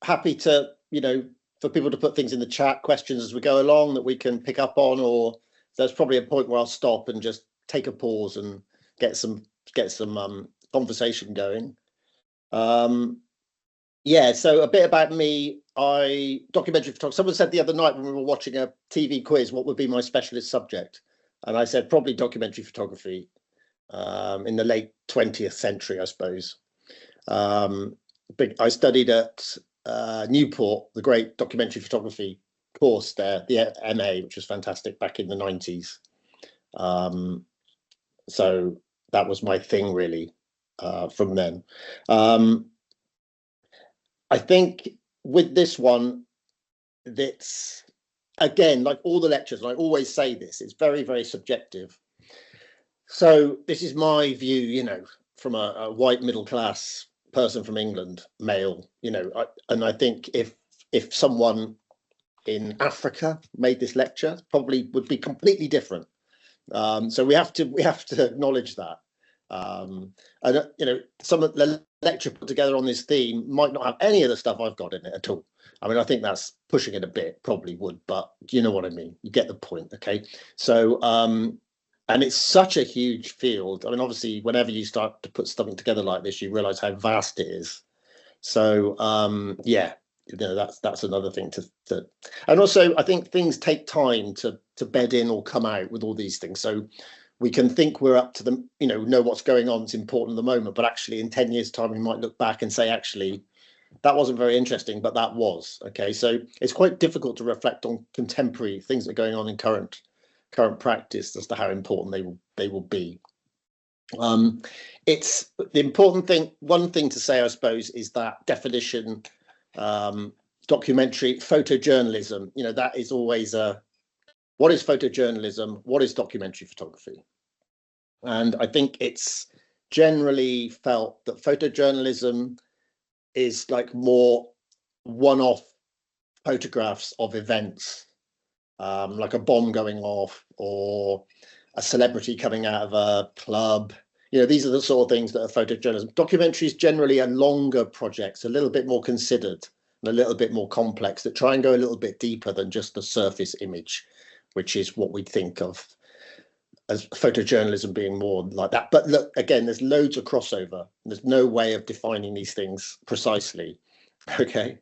happy to, for people to put things in the chat, questions as we go along that we can pick up on, or there's probably a point where I'll stop and just take a pause and get some conversation going. Yeah, so a bit about me. Documentary photography. Someone said the other night when we were watching a TV quiz, what would be my specialist subject? And I said probably documentary photography in the late 20th century, I suppose. But I studied at Newport, the great documentary photography course there, the MA, which was fantastic back in the 90s. So that was my thing really from then. I think with this one, that's, again, like all the lectures, and I always say this, it's very, very subjective. So this is my view, from a white middle class person from England, male, and I think if someone in Africa made this lecture, probably would be completely different. So we have to acknowledge that. And some of the lecture put together on this theme might not have any of the stuff I've got in it at all. I mean, I think that's pushing it a bit, probably would, but you know what I mean. You get the point, okay? So, and it's such a huge field. I mean, obviously, whenever you start to put something together like this, you realize how vast it is. So, yeah, that's another thing to, and also I think things take time to bed in or come out with all these things. So we can think we're up to the, know what's going on, it's important at the moment, but actually in 10 years time, we might look back and say, actually, that wasn't very interesting, but that was, okay. So it's quite difficult to reflect on contemporary things that are going on in current practice as to how important they will be. It's the important thing. One thing to say, I suppose, is that definition, documentary photojournalism, that is always what is photojournalism? What is documentary photography? And I think it's generally felt that photojournalism is like more one-off photographs of events, like a bomb going off or a celebrity coming out of a club. These are the sort of things that are photojournalism. Documentary is generally a longer projects, a little bit more considered and a little bit more complex, that try and go a little bit deeper than just the surface image, which is what we think of as photojournalism being more like that. But look, again, there's loads of crossover. There's no way of defining these things precisely. Okay.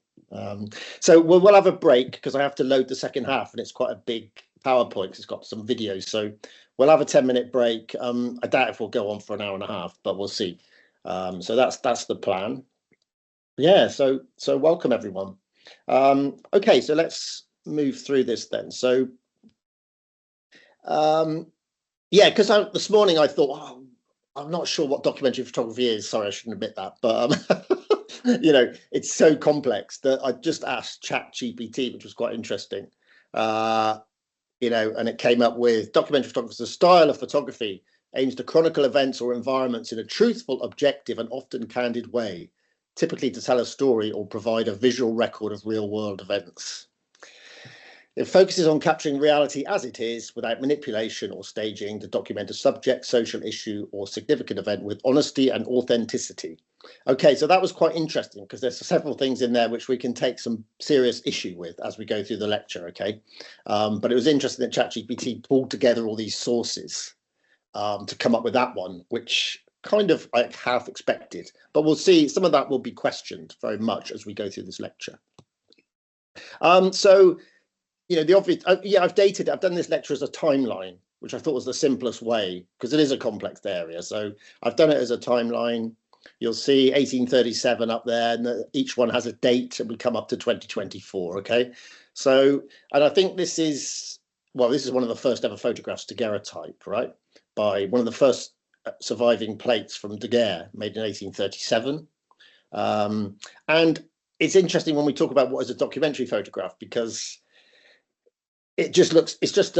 So we'll have a break because I have to load the second half, and it's quite a big PowerPoint because it's got some videos. So we'll have a 10-minute break. I doubt if we'll go on for an hour and a half, but we'll see. So that's the plan. Yeah. So welcome everyone. Okay. So let's move through this then. So yeah, because this morning I thought, oh, I'm not sure what documentary photography is. Sorry, I shouldn't admit that, but it's so complex that I just asked ChatGPT, which was quite interesting. And it came up with documentary photography as a style of photography aims to chronicle events or environments in a truthful, objective, and often candid way, typically to tell a story or provide a visual record of real-world events. It focuses on capturing reality as it is without manipulation or staging to document a subject, social issue, or significant event with honesty and authenticity. Okay, so that was quite interesting because there's several things in there which we can take some serious issue with as we go through the lecture, okay? But it was interesting that ChatGPT pulled together all these sources to come up with that one, which kind of I half expected. But we'll see, some of that will be questioned very much as we go through this lecture. So, the obvious, I've done this lecture as a timeline, which I thought was the simplest way because it is a complex area. So I've done it as a timeline. You'll see 1837 up there, and each one has a date, and we come up to 2024. Okay, so, and I think this is one of the first ever photographs daguerreotype, right, by one of the first surviving plates from Daguerre, made in 1837. And it's interesting when we talk about what is a documentary photograph, because it just looks, it's just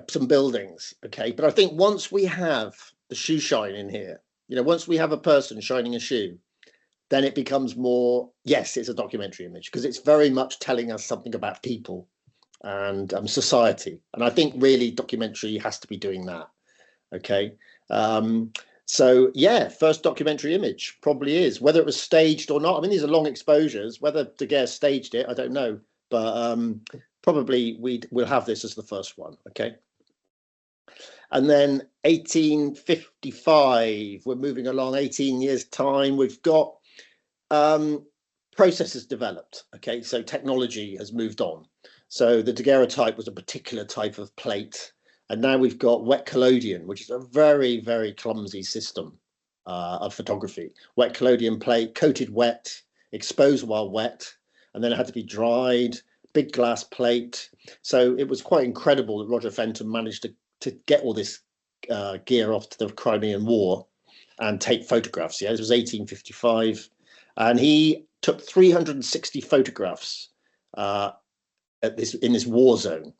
some buildings, okay? But I think once we have the shoe shine in here, once we have a person shining a shoe, then it becomes more, yes, it's a documentary image because it's very much telling us something about people and society. And I think really documentary has to be doing that, okay? So yeah, first documentary image probably is, whether it was staged or not. I mean, these are long exposures. Whether Daguerre staged it, I don't know, but probably we'll have this as the first one. Okay. And then 1855, we're moving along 18 years time. We've got processes developed. Okay, so technology has moved on. So the daguerreotype was a particular type of plate. And now we've got wet collodion, which is a very, very clumsy system of photography. Wet collodion plate, coated wet, exposed while wet, and then it had to be dried, big glass plate. So it was quite incredible that Roger Fenton managed to get all this gear off to the Crimean War and take photographs. Yeah, this was 1855. And he took 360 photographs in this war zone.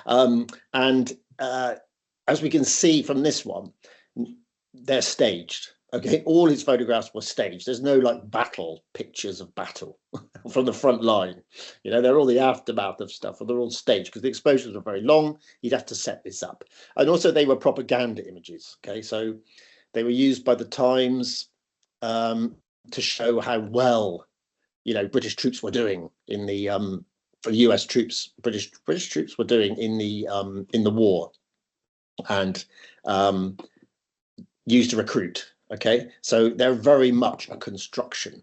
As we can see from this one, they're staged. Okay, all his photographs were staged. There's no like battle pictures of battle from the front line. You know, they're all the aftermath of stuff, and they're all staged because the exposures were very long. He'd have to set this up, and also they were propaganda images. Okay, so they were used by the Times to show how well, you know, British troops were doing in the US troops, British troops were doing in the war, and used to recruit. Okay, so they're very much a construction,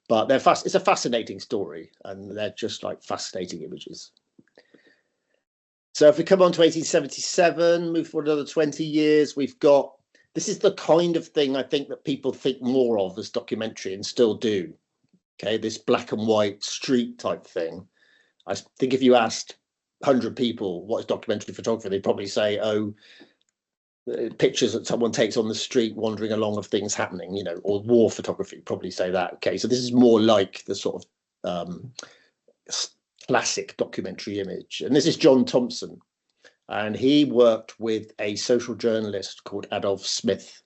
but they're fast. It's a fascinating story, and they're just like fascinating images. So if we come on to 1877, move forward another 20 years, we've got, this is the kind of thing I think that people think more of as documentary and still do. Okay, this black and white street type thing. I think if you asked 100 people what is documentary photography, they'd probably say, oh, pictures that someone takes on the street wandering along of things happening, you know, or war photography, probably say that. Okay, so this is more like the sort of classic documentary image. And this is John Thompson, and he worked with a social journalist called Adolph Smith,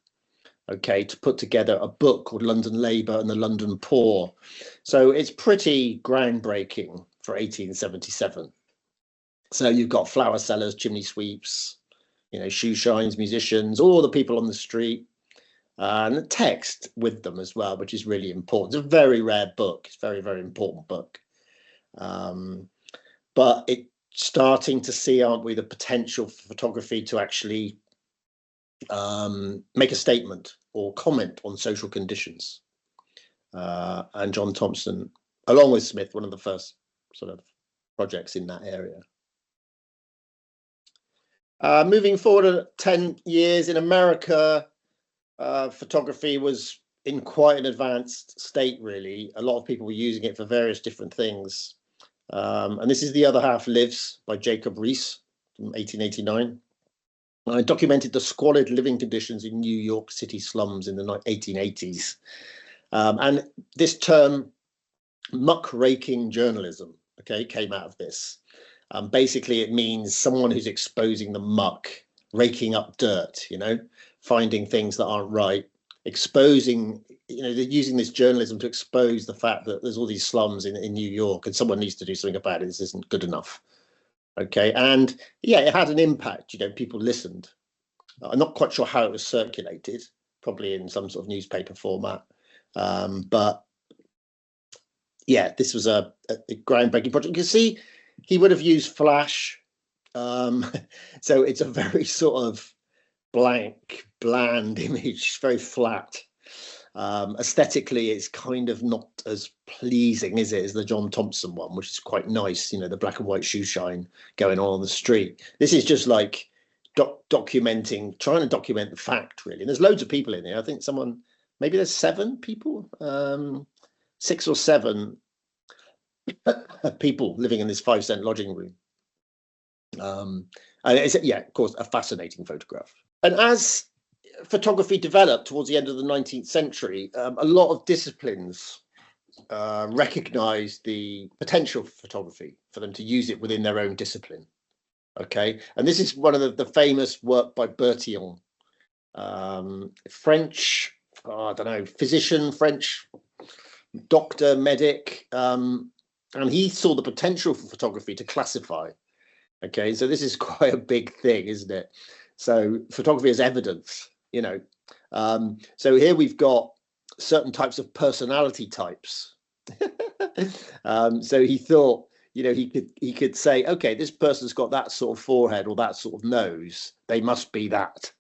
okay, to put together a book called London Labour and the London Poor. So it's pretty groundbreaking for 1877. So you've got flower sellers, chimney sweeps, you know, shoe shines, musicians, all the people on the street, and the text with them as well, which is really important. It's a very rare book. It's a very, very important book. But it's starting to see, aren't we, the potential for photography to actually make a statement or comment on social conditions. And John Thompson, along with Smith, one of the first sort of projects in that area. Moving forward 10 years in America, photography was in quite an advanced state, really. A lot of people were using it for various different things. And this is The Other Half Lives by Jacob Riis from 1889. I documented the squalid living conditions in New York City slums in the 1880s. And this term, muckraking journalism, okay, came out of this. Basically, it means someone who's exposing the muck, raking up dirt, you know, finding things that aren't right, exposing, you know, they're using this journalism to expose the fact that there's all these slums in New York and someone needs to do something about it. This isn't good enough. Okay. And yeah, it had an impact, you know, people listened. I'm not quite sure how it was circulated, probably in some sort of newspaper format. But yeah, this was a groundbreaking project. You can see he would have used flash. So it's a very sort of blank, bland image, very flat. Aesthetically, it's kind of not as pleasing, is it, as the John Thompson one, which is quite nice, you know, the black and white shoe shine going on the street. This is just like documenting, trying to document the fact, really. And there's loads of people in here. I think someone, maybe there's 7 people, 6 or 7 people living in this 5-cent lodging room. And it's, yeah, of course, a fascinating photograph. And as photography developed towards the end of the 19th century, a lot of disciplines recognized the potential for photography, for them to use it within their own discipline. Okay, and this is one of the famous work by Bertillon, French, I don't know, physician, French doctor, medic, and he saw the potential for photography to classify. Okay, so this is quite a big thing, isn't it? So photography as evidence you know. So here we've got certain types of personality types. So he thought, you know, he could say, okay, this person's got that sort of forehead or that sort of nose, they must be that.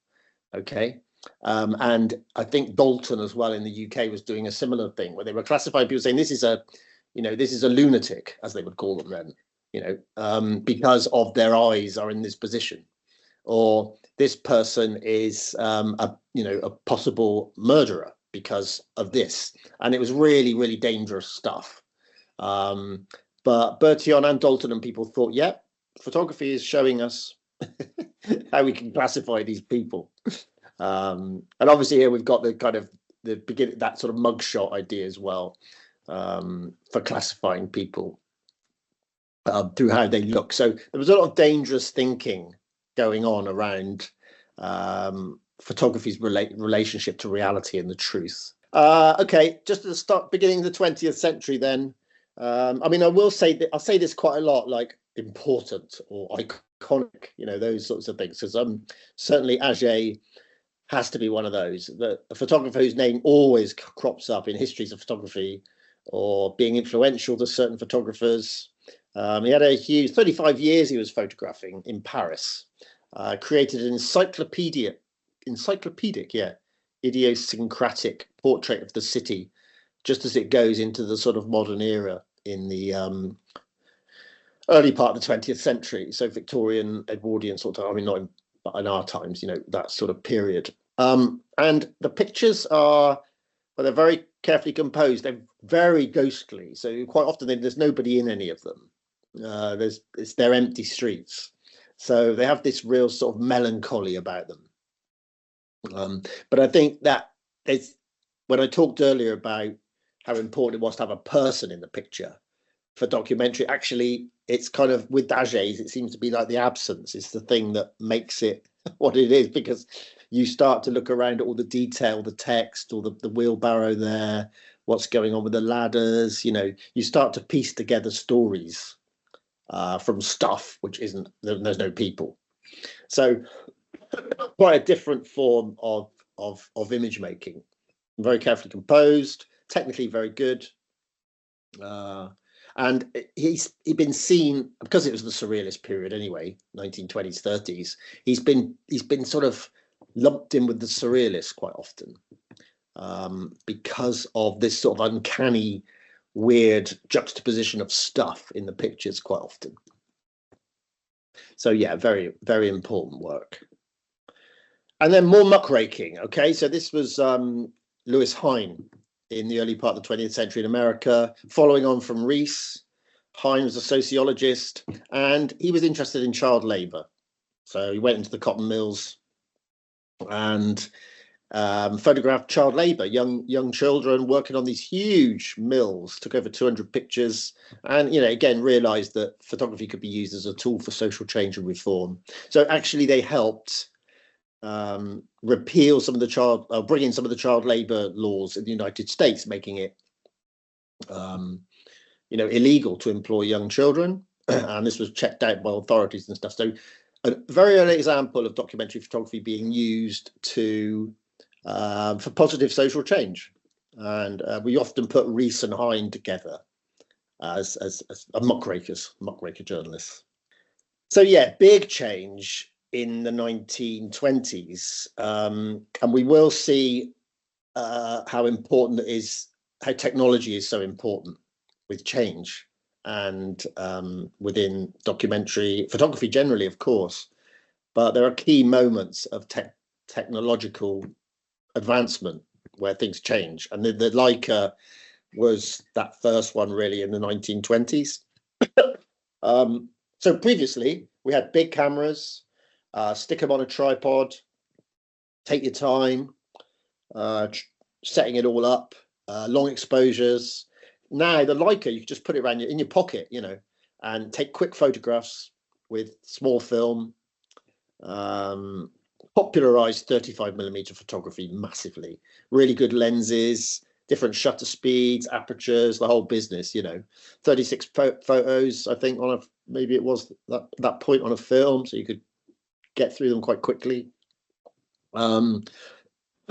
Okay. And I think Dalton as well in the UK was doing a similar thing where they were classifying people, saying this is a, you know, this is a lunatic, as they would call them then, you know, because of their eyes are in this position, or this person is a, you know, a possible murderer because of this. And it was really, really dangerous stuff. But Bertillon and Dalton and people thought, yep, photography is showing us how we can classify these people. And obviously here we've got the kind of the beginning, that sort of mugshot idea as well, for classifying people through how they look. So there was a lot of dangerous thinking going on around photography's relationship to reality and the truth. Okay, just at the start, beginning of the 20th century then, I mean, I will say that I'll say this quite a lot, like important or iconic, you know, those sorts of things, because certainly Auger has to be one of those. The photographer whose name always crops up in histories of photography or being influential to certain photographers. He had a huge 35 years he was photographing in Paris, created an encyclopedic, yeah, idiosyncratic portrait of the city, just as it goes into the sort of modern era in the early part of the 20th century. So Victorian, Edwardian sort of, I mean, not in our times, you know, that sort of period. And the pictures are, well, they're very carefully composed. They're very ghostly. So quite often there's nobody in any of them. They're empty streets. So they have this real sort of melancholy about them. But I think that it's, when I talked earlier about how important it was to have a person in the picture for documentary, actually, it's kind of with Auger's, it seems to be like the absence is the thing that makes it what it is, because you start to look around at all the detail, the text, or the wheelbarrow there, what's going on with the ladders, you know, you start to piece together stories from stuff which isn't, there's no people. So quite a different form of image making, very carefully composed, technically very good. And he's been seen, because it was the surrealist period anyway, 1920s, 30s. He's been sort of lumped in with the surrealists quite often, because of this sort of uncanny, weird juxtaposition of stuff in the pictures quite often. So yeah, very, very important work. And then more muckraking. Okay, so this was Louis Hine in the early part of the 20th century in America, following on from Rees. Hine was a sociologist, and he was interested in child labour. So he went into the cotton mills and photographed child labour, young children working on these huge mills, took over 200 pictures, and, you know, again, realised that photography could be used as a tool for social change and reform. So actually they helped repeal some of the bring in some of the child labour laws in the United States, making it you know, illegal to employ young children, and this was checked out by authorities and stuff. So a very early example of documentary photography being used to for positive social change. And we often put Rees and Hine together as muckraker journalists. So yeah, big change in the 1920s, and we will see how important it is, how technology is so important with change, and within documentary photography generally, of course. But there are key moments of technological advancement where things change, and the Leica was that first one really in the 1920s. So previously we had big cameras, stick them on a tripod, take your time, setting it all up, long exposures. Now the Leica, you can just put it around in your pocket, you know, and take quick photographs with small film. Popularized 35mm photography massively. Really good lenses, different shutter speeds, apertures, the whole business, you know. 36 photos, I think, on maybe it was that point on a film, so you could get through them quite quickly.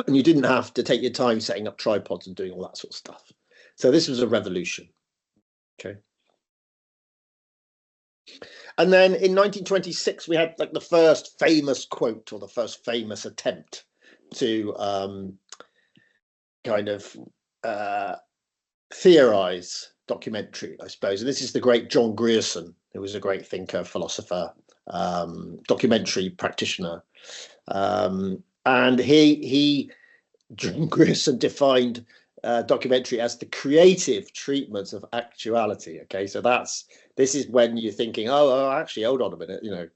and you didn't have to take your time setting up tripods and doing all that sort of stuff. So this was a revolution. Okay. And then in 1926, we had like the first famous quote, or the first famous attempt to kind of theorize documentary, I suppose. And this is the great John Grierson, who was a great thinker, philosopher, documentary practitioner. And John Grierson defined documentary as the creative treatment of actuality. Okay, so this is when you're thinking, oh, actually, hold on a minute, you know,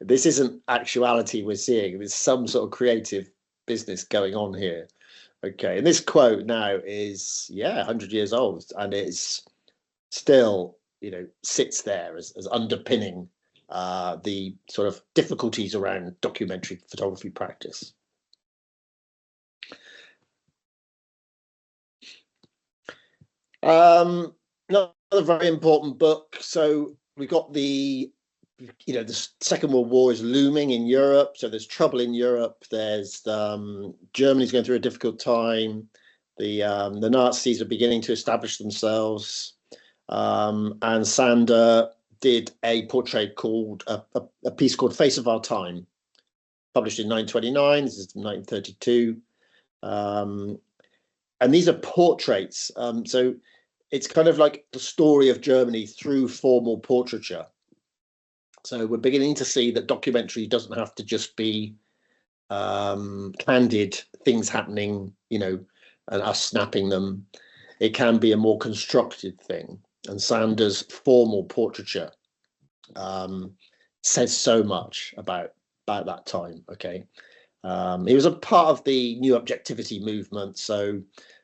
this isn't actuality we're seeing. There's some sort of creative business going on here. Okay, and this quote now is 100 years old, and it's still, you know, sits there as underpinning the sort of difficulties around documentary photography practice. Another very important book. So we got the Second World War is looming in Europe. So there's trouble in Europe. There's Germany's going through a difficult time. The Nazis are beginning to establish themselves. And Sander did a portrait called a piece called Face of Our Time, published in 1929. This is 1932. And these are portraits. So it's kind of like the story of Germany through formal portraiture. So we're beginning to see that documentary doesn't have to just be candid things happening, you know, and us snapping them. It can be a more constructed thing. And Sander's formal portraiture says so much about that time. Okay. He was a part of the new objectivity movement. So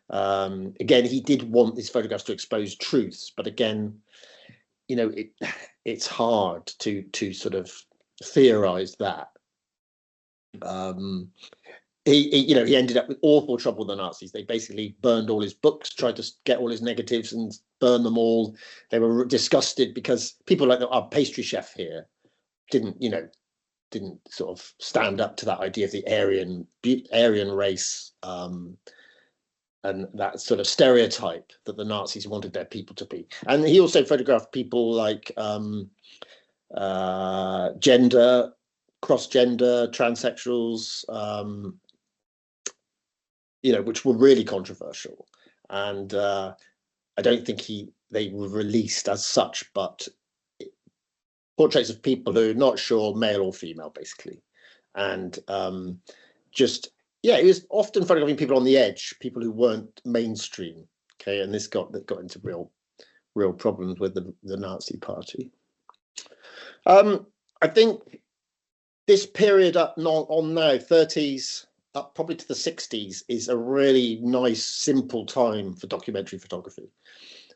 again, he did want his photographs to expose truths, but again, you know, it's hard to sort of theorize that. He ended up with awful trouble with the Nazis. They basically burned all his books, tried to get all his negatives and burn them all. They were disgusted because people like our pastry chef here didn't sort of stand up to that idea of the Aryan race, and that sort of stereotype that the Nazis wanted their people to be. And he also photographed people like gender, cross-gender, transsexuals, which were really controversial. And I don't think they were released as such, but portraits of people who are not sure, male or female, basically. And it was often photographing people on the edge, people who weren't mainstream. Okay, and this got into real problems with the Nazi Party. I think this period on now, 30s up probably to the 60s, is a really nice, simple time for documentary photography.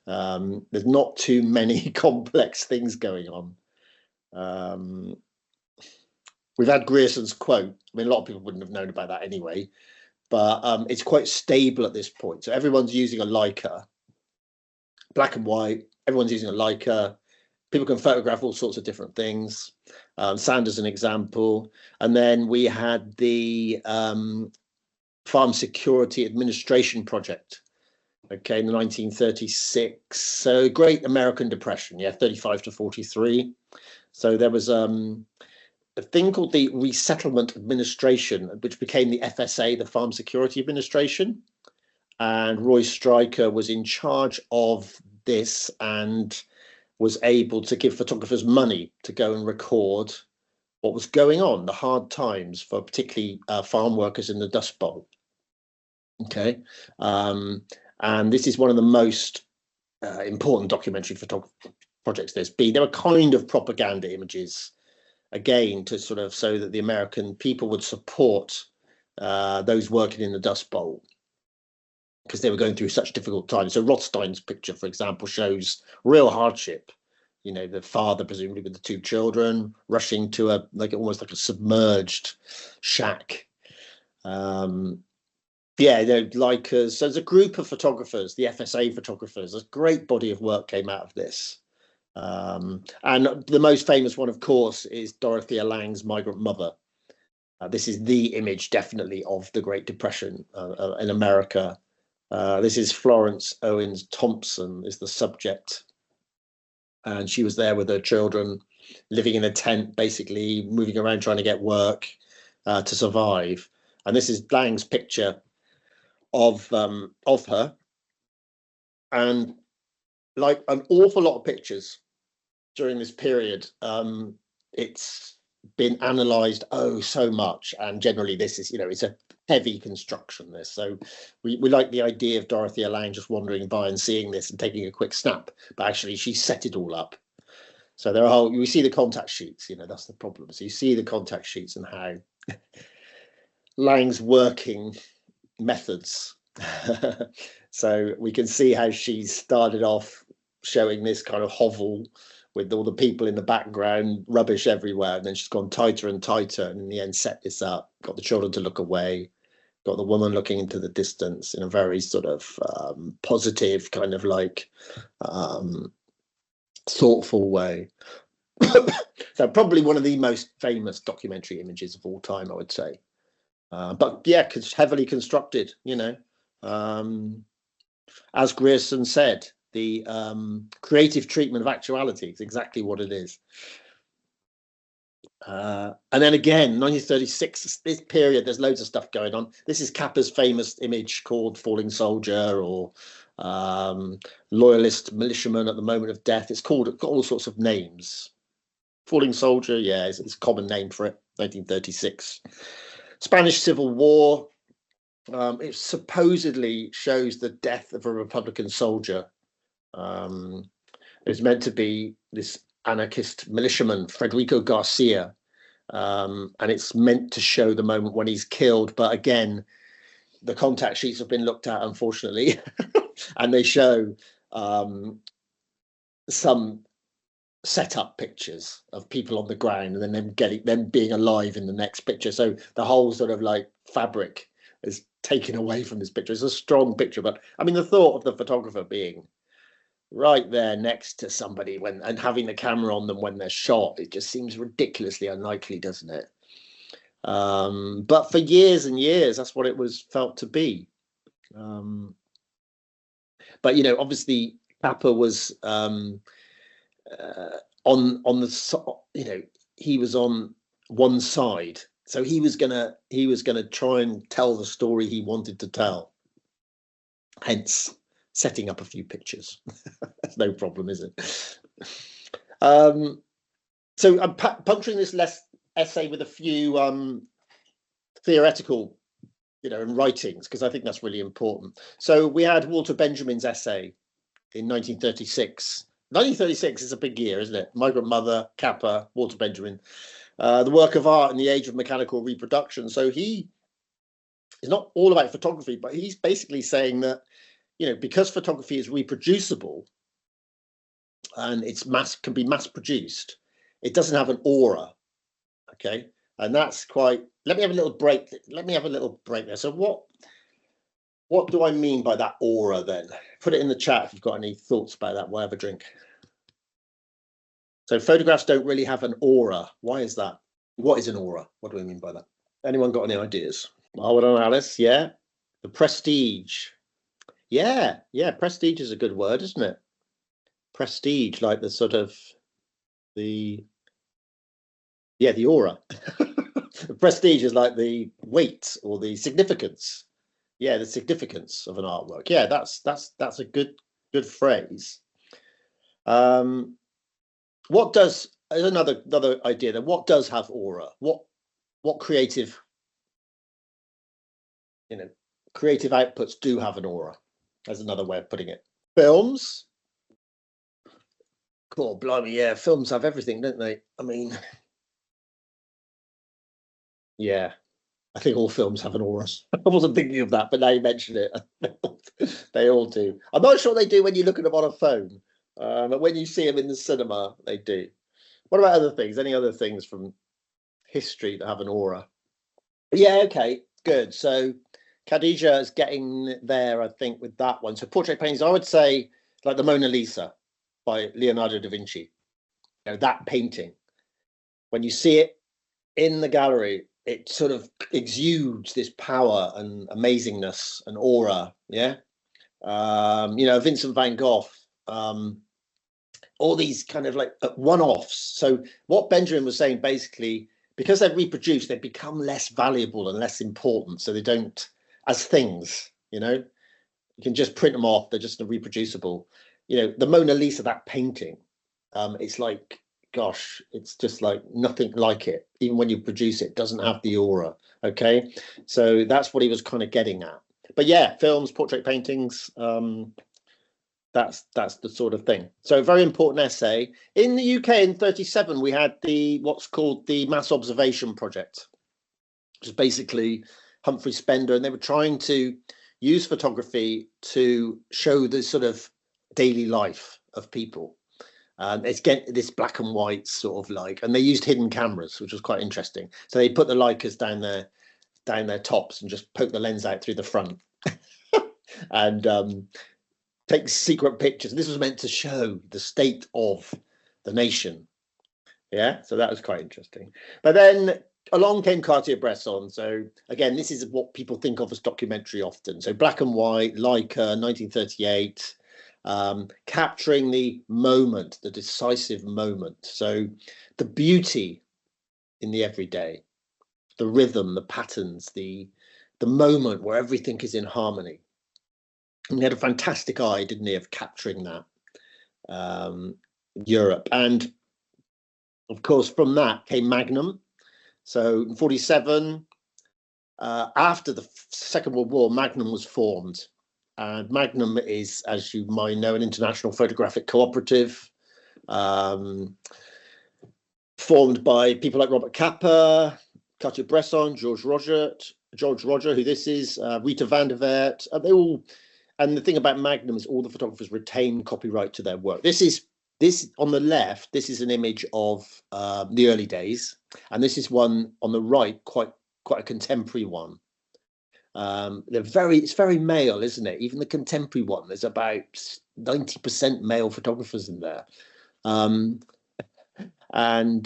There's not too many complex things going on. We've had Grierson's quote. I mean, a lot of people wouldn't have known about that anyway, but it's quite stable at this point. So everyone's using a Leica, black and white. Everyone's using a Leica. People can photograph all sorts of different things. Sander's an example. And then we had the Farm Security Administration Project, okay, in the 1936. So Great American Depression, 35 to 43. So there was a thing called the Resettlement Administration, which became the FSA, the Farm Security Administration. And Roy Stryker was in charge of this and was able to give photographers money to go and record what was going on, the hard times for particularly farm workers in the Dust Bowl. Okay. And this is one of the most important documentary photography projects there's been. There were kind of propaganda images, again, to sort of so that the American people would support those working in the Dust Bowl, because they were going through such difficult times. So Rothstein's picture, for example, shows real hardship. You know, the father, presumably with the two children, rushing to almost like a submerged shack. Leicas. So there's a group of photographers, the FSA photographers. A great body of work came out of this. And the most famous one, of course, is Dorothea Lange's Migrant Mother. This is the image, definitely, of the Great Depression in America. This is Florence Owens Thompson is the subject. And she was there with her children, living in a tent, basically moving around trying to get work to survive. And this is Lang's picture of her. And like an awful lot of pictures during this period, it's been analysed so much. And generally, this is, it's a heavy construction, this. So we like the idea of Dorothea Lange just wandering by and seeing this and taking a quick snap, but actually she set it all up. So there are, we see the contact sheets, that's the problem. So you see the contact sheets and how Lange's working methods. So we can see how she started off showing this kind of hovel with all the people in the background, rubbish everywhere, and then she's gone tighter and tighter, and in the end set this up, got the children to look away, got the woman looking into the distance in a very sort of positive, kind of like thoughtful way. So probably one of the most famous documentary images of all time, I would say. But yeah, heavily constructed, as Grierson said, the creative treatment of actuality is exactly what it is. And then again, 1936, this period, there's loads of stuff going on. This is Capper's famous image called Falling Soldier, or Loyalist Militiaman at the Moment of Death. It's got all sorts of names. Falling Soldier, yeah, it's a common name for it, 1936. Spanish Civil War. It supposedly shows the death of a Republican soldier. It was meant to be this anarchist militiaman, Federico Garcia, and it's meant to show the moment when he's killed. But again, the contact sheets have been looked at, unfortunately, and they show some set-up pictures of people on the ground, and then them being alive in the next picture. So the whole sort of like fabric is taken away from this picture. It's a strong picture, but I mean, the thought of the photographer being right there next to somebody and having the camera on them when they're shot, it just seems ridiculously unlikely, doesn't it? But for years and years, that's what it was felt to be. But obviously Capper was on the, he was on one side, so he was gonna try and tell the story he wanted to tell, hence setting up a few pictures. That's no problem, is it? So I'm puncturing this essay with a few theoretical and writings, because I think that's really important. So we had Walter Benjamin's essay in 1936. 1936 is a big year, isn't it? Migrant Mother, Capper, Walter Benjamin, the work of art in the age of mechanical reproduction. So he is not all about photography, but he's basically saying that, because photography is reproducible and can be mass produced, it doesn't have an aura. Okay. And that's quite, let me have a little break there. So what do I mean by that aura then? Put it in the chat if you've got any thoughts about that. We'll have a drink. So photographs don't really have an aura. Why is that? What is an aura? What do we mean by that? Anyone got any ideas? Oh, well done, Alice. Yeah. The prestige. Yeah. Prestige is a good word, isn't it? Prestige, like the sort of the aura. The prestige is like the weight or the significance. Yeah, the significance of an artwork. Yeah, that's a good phrase. What does, there's another idea then, what does have aura? What creative outputs do have an aura? That's another way of putting it. Films. Cool, blimey, yeah, films have everything, don't they? I mean, yeah, I think all films have an aura. I wasn't thinking of that, but now you mention it, they all do. I'm not sure they do when you look at them on a phone, but when you see them in the cinema, they do. What about other things? Any other things from history that have an aura? Yeah, okay, good. So Khadija is getting there, I think, with that one. So portrait paintings, I would say, like the Mona Lisa by Leonardo da Vinci. That painting, when you see it in the gallery, it sort of exudes this power and amazingness and aura. Yeah. You know, Vincent van Gogh, all these kind of like one-offs. So what Benjamin was saying, basically, because they're reproduced, they become less valuable and less important. So they don't, as things, you know, you can just print them off. They're just reproducible. You know, the Mona Lisa, that painting, it's like, gosh, it's just like nothing like it. Even when you produce it, it doesn't have the aura. Okay, so that's what he was kind of getting at. But yeah, films, portrait paintings, that's the sort of thing. So very important essay. In the UK in 37, we had what's called the Mass Observation Project, which is basically Humphrey Spender, and they were trying to use photography to show the sort of daily life of people. It's get this black and white sort of like, and they used hidden cameras, which was quite interesting. So they put the Leicas down their tops and just poke the lens out through the front and take secret pictures. And this was meant to show the state of the nation. Yeah, so that was quite interesting. But then along came Cartier-Bresson. So again, this is what people think of as documentary often. So black and white, Leica, 1938. Capturing the moment, the decisive moment. So the beauty in the everyday, the rhythm, the patterns, the moment where everything is in harmony. And he had a fantastic eye, didn't he, of capturing that, Europe. And of course, from that came Magnum. So in 47, after the Second World War, Magnum was formed. And Magnum is, as you might know, an international photographic cooperative formed by people like Robert Capa, Cartier-Bresson, George Roger, who this is, Rita van der Weert. They all, and the thing about Magnum is all the photographers retain copyright to their work. This on the left, this is an image of the early days, and this is one on the right, quite a contemporary one. It's very male, isn't it? Even the contemporary one, there's about 90% male photographers in there. Anyway,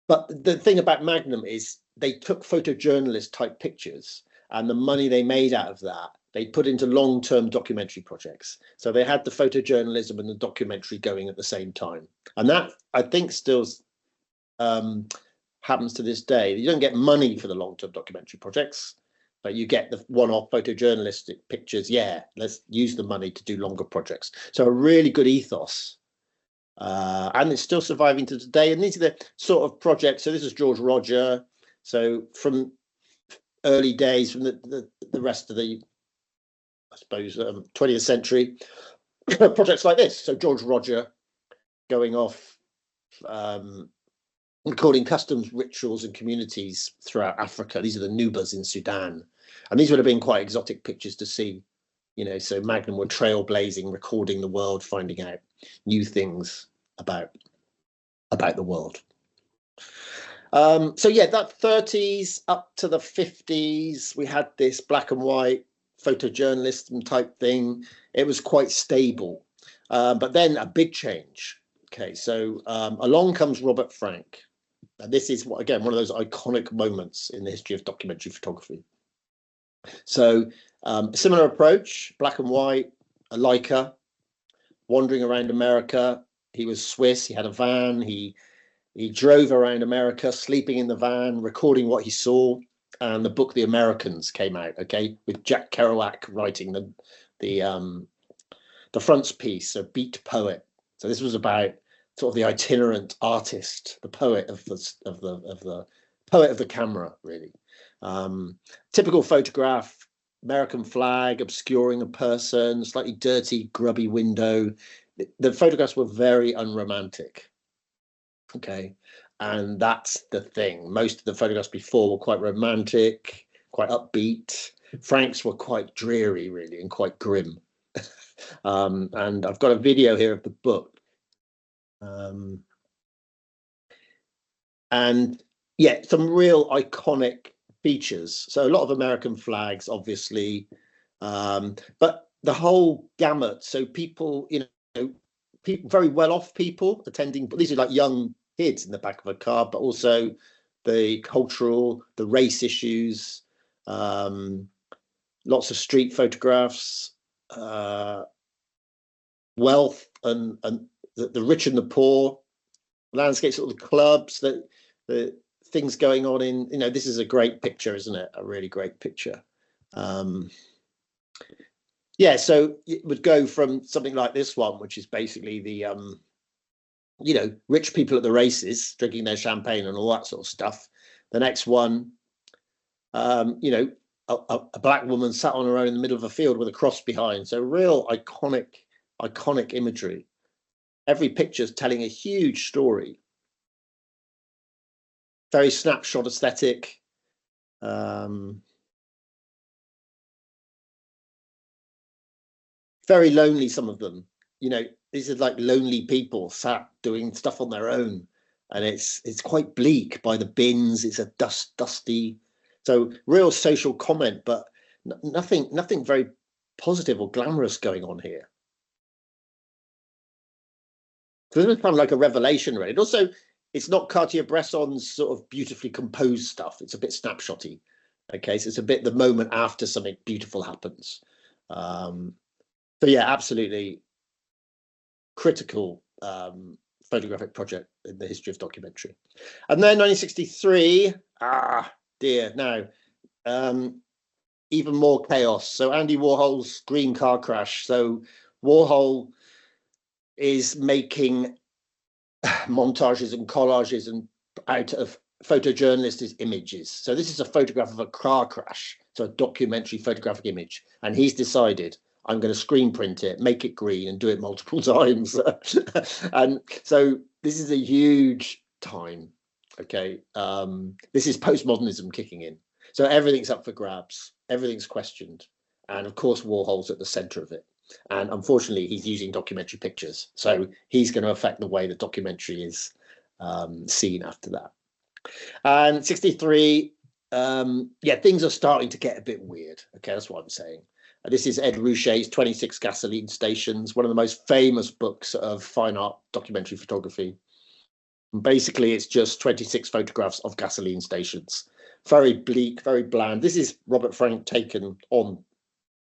but the thing about Magnum is they took photojournalist type pictures, and the money they made out of that they put into long-term documentary projects. So they had the photojournalism and the documentary going at the same time, and that I think still happens to this day. You don't get money for the long-term documentary projects, but you get the one-off photojournalistic pictures. Yeah, let's use the money to do longer projects. So a really good ethos, and it's still surviving to today. And these are the sort of projects. So this is George Roger. So from early days, from the rest of the, I suppose, 20th century, projects like this. So George Roger going off, recording customs, rituals and communities throughout Africa. These are the Nubas in Sudan. And these would have been quite exotic pictures to see, you know. So Magnum were trailblazing, recording the world, finding out new things about the world. So yeah, that 30s up to the 50s, we had this black and white photojournalism type thing. It was quite stable. But then a big change. Okay, so along comes Robert Frank. And this is, again, one of those iconic moments in the history of documentary photography. So a similar approach, black and white, a Leica, wandering around America. He was Swiss, he had a van, he drove around America, sleeping in the van, recording what he saw. And the book The Americans came out, okay, with Jack Kerouac writing the frontispiece, so Beat Poet. So this was about sort of the itinerant artist, the poet of the poet of the camera, really. Typical photograph, American flag obscuring a person, slightly dirty, grubby window. The photographs were very unromantic. Okay, and that's the thing. Most of the photographs before were quite romantic, quite upbeat. Frank's were quite dreary, really, and quite grim. And I've got a video here of the book. And yeah, some real iconic features. So a lot of American flags, obviously, but the whole gamut. So people, you know, people, very well-off people attending. These are like young hid in the back of a car, but also the cultural, the race issues, lots of street photographs, wealth and the rich and the poor, landscapes, all the clubs, the things going on in, this is a great picture, isn't it? A really great picture. Yeah, so it would go from something like this one, which is basically the rich people at the races drinking their champagne and all that sort of stuff. The next one, a black woman sat on her own in the middle of a field with a cross behind. So real iconic imagery. Every picture's telling a huge story. Very snapshot aesthetic. Very lonely, some of them. These are like lonely people sat doing stuff on their own, and it's quite bleak by the bins. It's a dusty, so real social comment, but nothing very positive or glamorous going on here. So this was kind of like a revelation, really. And also, it's not Cartier-Bresson's sort of beautifully composed stuff. It's a bit snapshotty. Okay, so it's a bit the moment after something beautiful happens. So yeah, absolutely critical photographic project in the history of documentary. And then 1963, now even more chaos. So Andy Warhol's green car crash. So Warhol is making montages and collages and out of photojournalists' images. So this is a photograph of a car crash, so a documentary photographic image, and he's decided, I'm going to screen print it, make it green, and do it multiple times. And so this is a huge time. Okay, this is postmodernism kicking in. So everything's up for grabs, everything's questioned, and of course Warhol's at the centre of it. And unfortunately, he's using documentary pictures, so he's going to affect the way the documentary is seen after that. And 63, things are starting to get a bit weird. Okay, that's what I'm saying. This is Ed Ruscha's 26 Gasoline Stations, one of the most famous books of fine art documentary photography. And basically, it's just 26 photographs of gasoline stations. Very bleak, very bland. This is Robert Frank taken on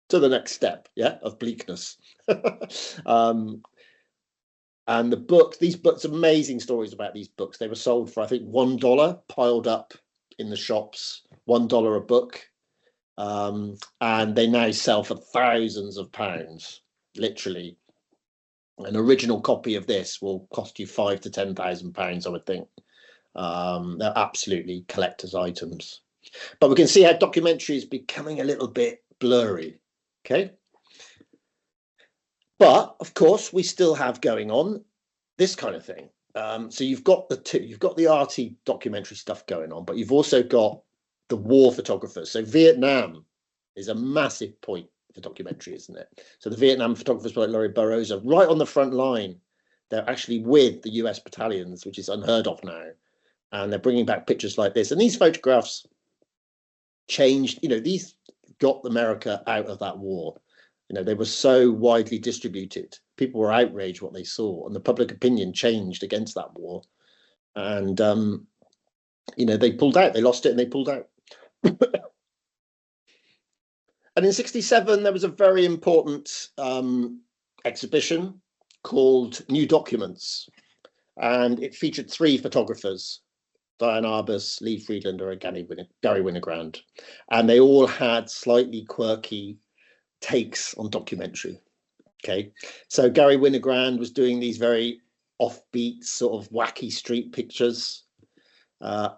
to the next step, of bleakness. And these books, amazing stories about these books. They were sold for, I think, $1, piled up in the shops, $1 a book. And they now sell for thousands of pounds, literally. An original copy of this will cost you £5,000 to £10,000, I would think. They're absolutely collector's items. But we can see how documentary is becoming a little bit blurry. Okay. But of course, we still have going on this kind of thing. So you've got the arty documentary stuff going on, but you've also got the war photographers. So Vietnam is a massive point for documentary, isn't it? So the Vietnam photographers like Laurie Burroughs are right on the front line. They're actually with the US battalions, which is unheard of now. And they're bringing back pictures like this. And these photographs changed, these got America out of that war. They were so widely distributed. People were outraged what they saw, and the public opinion changed against that war. And, they pulled out. They lost it and they pulled out. And in 67, there was a very important exhibition called New Documents. And it featured 3 photographers, Diane Arbus, Lee Friedlander, and Gary Winogrand. And they all had slightly quirky takes on documentary. Okay, so Gary Winogrand was doing these very offbeat, sort of wacky street pictures. Diane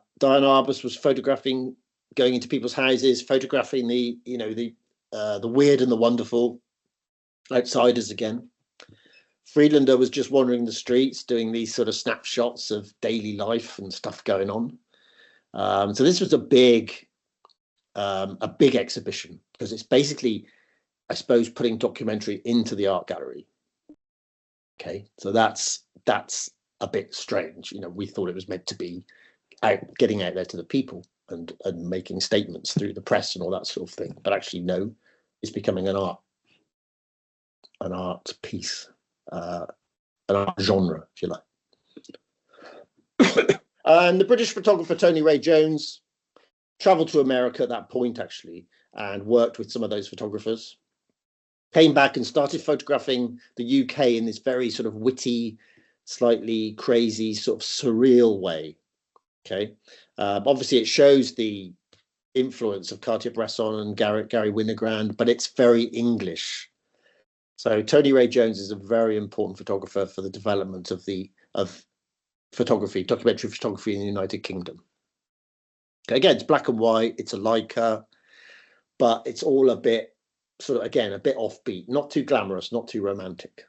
Arbus was photographing, going into people's houses, photographing the weird and the wonderful, outsiders again. Friedlander was just wandering the streets, doing these sort of snapshots of daily life and stuff going on. So this was a big exhibition, because it's basically, I suppose, putting documentary into the art gallery. Okay, so that's a bit strange. We thought it was meant to be getting out there to the people and making statements through the press and all that sort of thing. But actually, no, it's becoming an art piece, an art genre, if you like. And the British photographer Tony Ray Jones traveled to America at that point, actually, and worked with some of those photographers. Came back and started photographing the UK in this very sort of witty, slightly crazy, sort of surreal way. Okay, obviously it shows the influence of Cartier-Bresson and Gary Winogrand, but it's very English. So Tony Ray Jones is a very important photographer for the development of photography, documentary photography in the United Kingdom. Okay, again, it's black and white, it's a Leica, but it's all a bit sort of, again, a bit offbeat, not too glamorous, not too romantic.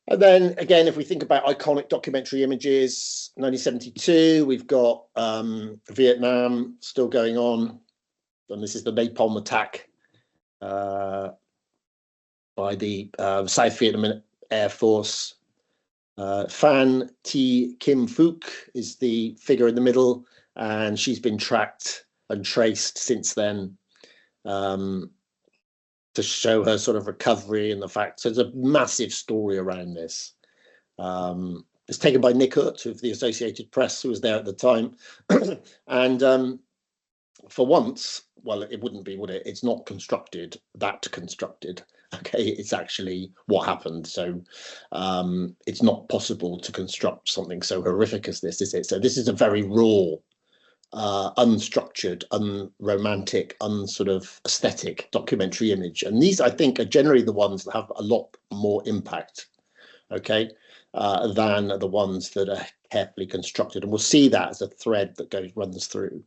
And then again, if we think about iconic documentary images, 1972, we've got Vietnam still going on. And this is the napalm attack by the South Vietnam Air Force. Phan Thi Kim Phuc is the figure in the middle, and she's been tracked and traced since then to show her sort of recovery and the fact. So there's a massive story around this. It's taken by Nick Ut of the Associated Press, who was there at the time. And for once, well, it wouldn't be, would it? It's not constructed. Okay, it's actually what happened. So it's not possible to construct something so horrific as this, is it? So this is a very raw, unstructured, unromantic, unsort of aesthetic documentary image. And these, I think, are generally the ones that have a lot more impact, okay, than the ones that are carefully constructed. And we'll see that as a thread that runs through.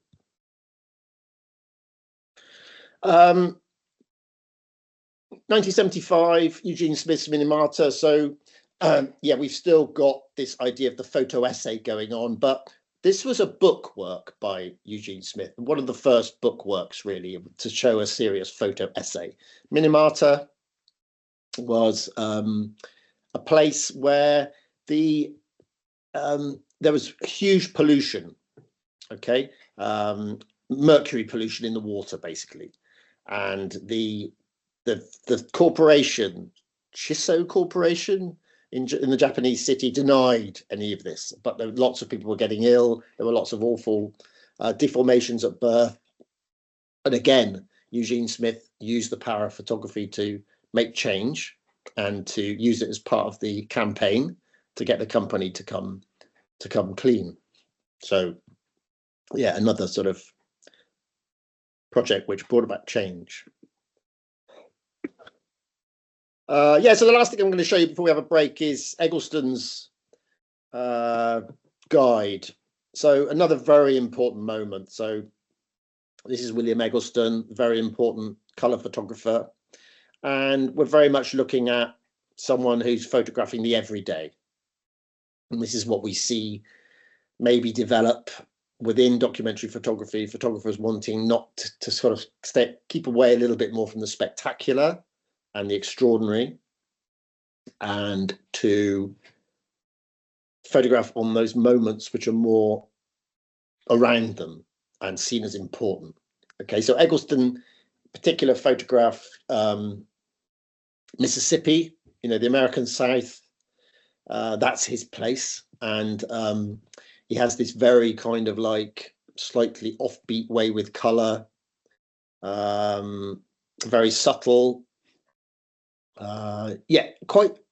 1975, Eugene Smith's Minamata. So yeah, we've still got this idea of the photo essay going on, but this was a book work by Eugene Smith, one of the first book works really to show a serious photo essay. Minamata was a place where there was huge pollution, okay, mercury pollution in the water basically, and the corporation, Chiso Corporation in the Japanese city, denied any of this, but there were lots of people were getting ill. There were lots of awful deformations at birth. And again, Eugene Smith used the power of photography to make change and to use it as part of the campaign to get the company to come clean. So yeah, another sort of project which brought about change. Yeah, so the last thing I'm going to show you before we have a break is Eggleston's guide. So another very important moment. So this is William Eggleston, very important colour photographer. And we're very much looking at someone who's photographing the everyday. And this is what we see maybe develop within documentary photography, photographers wanting not to sort of keep away a little bit more from the spectacular and the extraordinary, and to photograph on those moments which are more around them and seen as important. Okay, so Eggleston particular photograph Mississippi, you know, the American South, that's his place. And he has this very kind of like slightly offbeat way with color, very subtle. Yeah,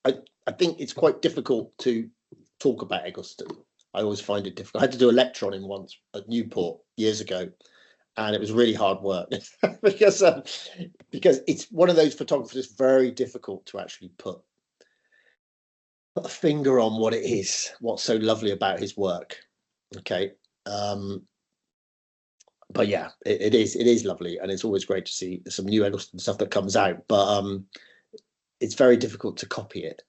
I think it's quite difficult to talk about Eggleston. I always find it difficult. I had to do a lecture on him once at Newport years ago, and it was really hard work because it's one of those photographers that's very difficult to actually put a finger on what it is, what's so lovely about his work. Okay, but yeah, it is lovely, and it's always great to see some new Eggleston stuff that comes out. But it's very difficult to copy it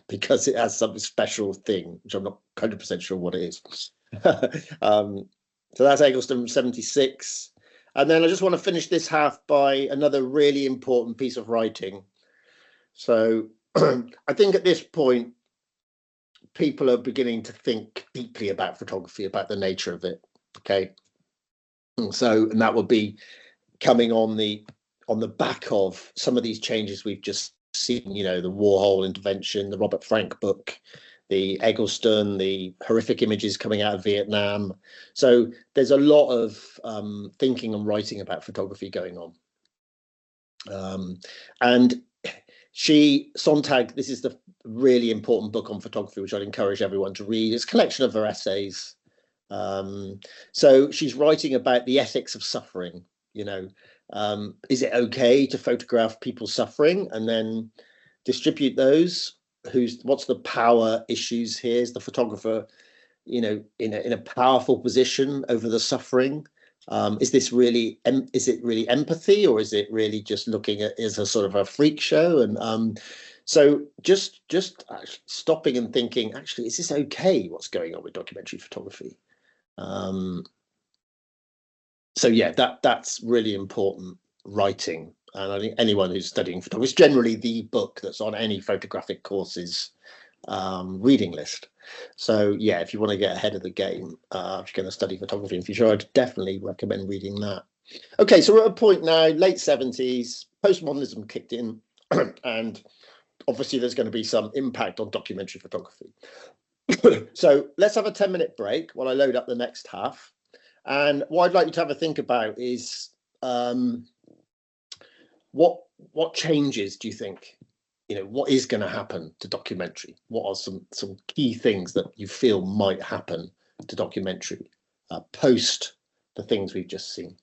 because it has some special thing, which I'm not 100% sure what it is. So that's Eggleston 76. And then I just want to finish this half by another really important piece of writing. So I think at this point, people are beginning to think deeply about photography, about the nature of it. Okay. And that will be coming on the back of some of these changes we've just seen, you know, the Warhol intervention, the Robert Frank book, the Eggleston, the horrific images coming out of Vietnam. So there's a lot of thinking and writing about photography going on. And Sontag, this is the really important book on photography, which I'd encourage everyone to read. It's a collection of her essays. So she's writing about the ethics of suffering. You know, is it okay to photograph people suffering and then distribute those? What's the power issues here? Is the photographer, you know, in a powerful position over the suffering? Is it really empathy, or is it really just looking at as a sort of a freak show? And so just stopping and thinking, actually, is this okay? What's going on with documentary photography? So yeah, that's really important writing. And I think anyone who's studying photography, it's generally the book that's on any photographic courses reading list. So yeah, if you want to get ahead of the game, if you're going to study photography in the future, I'd definitely recommend reading that. Okay, so we're at a point now, late 70s, postmodernism kicked in, and obviously there's going to be some impact on documentary photography. So let's have a 10-minute break while I load up the next half. And what I'd like you to have a think about is what changes do you think, you know, what is going to happen to documentary? What are some key things that you feel might happen to documentary post the things we've just seen?